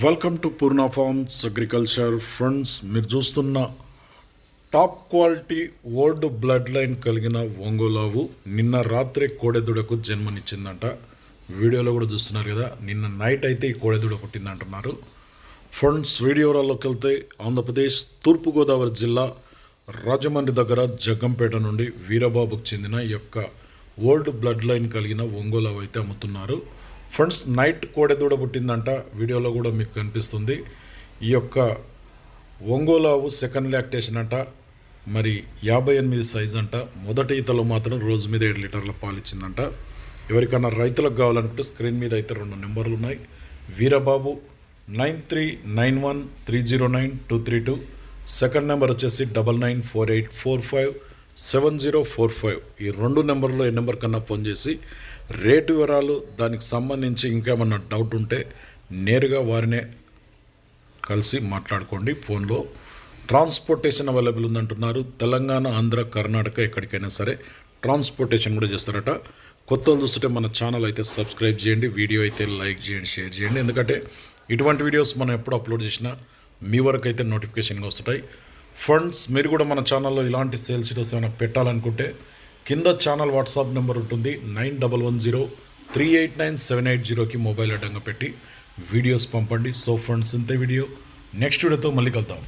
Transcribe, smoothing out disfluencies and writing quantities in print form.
Welcome to Purna forms agriculture friends. మీరు చూస్తున్న top quality old blood line కలిగిన ఒంగోలావు నిన్న రాత్రి కోడెదూడకు జన్మనిచ్చిందంట. వీడియోలో కూడా చూస్తున్నారు కదా, నిన్న నైట్ అయితే ఈ కోడెదూడ పుట్టిందంటున్నారు. ఫ్రెండ్స్, వీడియోలోకి వెళ్తే ఆంధ్రప్రదేశ్ తూర్పుగోదావరి జిల్లా రాజమండ్రి దగ్గర జగ్గంపేట నుండి వీరబాబుకు చెందిన ఈ యొక్క ఓల్డ్ బ్లడ్ లైన్ కలిగిన ఒంగోలావు అయితే అమ్ముతున్నారు. ఫ్రెండ్స్, నైట్ కోడెదూడ పుట్టిందంట. వీడియోలో కూడా మీకు కనిపిస్తుంది. ఈ యొక్క ఒంగోలావు సెకండ్ లాక్టేషన్ అంట. మరి 58 సైజ్ అంట. మొదటి ఈతలో మాత్రం రోజు మీద 7 లీటర్ల పాలు ఇచ్చిందంట. ఎవరికైనా రైతులకు కావాలనుకుంటే స్క్రీన్ మీద అయితే 2 నెంబర్లు ఉన్నాయి. వీరబాబు 9391309232. సెకండ్ నెంబర్ వచ్చేసి 9948457045. ఈ 2 నెంబర్లో ఏ నెంబర్ కన్నా ఫోన్ చేసి రేటు వివరాలు, దానికి సంబంధించి ఇంకేమన్నా డౌట్ ఉంటే నేరుగా వారినే కలిసి మాట్లాడుకోండి ఫోన్లో. ట్రాన్స్పోర్టేషన్ అవైలబుల్ ఉందంటున్నారు. తెలంగాణ, ఆంధ్ర, కర్ణాటక ఎక్కడికైనా సరే ట్రాన్స్పోర్టేషన్ కూడా చేస్తారట. కొత్త చూస్తుంటే మన ఛానల్ అయితే సబ్స్క్రైబ్ చేయండి, వీడియో అయితే లైక్ చేయండి, షేర్ చేయండి. ఎందుకంటే ఇటువంటి వీడియోస్ మనం ఎప్పుడు అప్లోడ్ చేసినా మీ వరకు అయితే నోటిఫికేషన్గా వస్తుంటాయి. ఫ్రెండ్స్, మీరు కూడా మన ఛానల్లో ఇలాంటి సేల్స్ వీడియోస్ ఏమైనా పెట్టాలనుకుంటే కింద ఛానల్ వాట్సాప్ నెంబర్ ఉంటుంది. 9110389780కి మొబైల్ అడ్డంగా పెట్టి వీడియోస్ పంపండి. సో ఫ్రెండ్స్, ఇంతే వీడియో. నెక్స్ట్ వీడియోతో మళ్ళీ కలుద్దాం.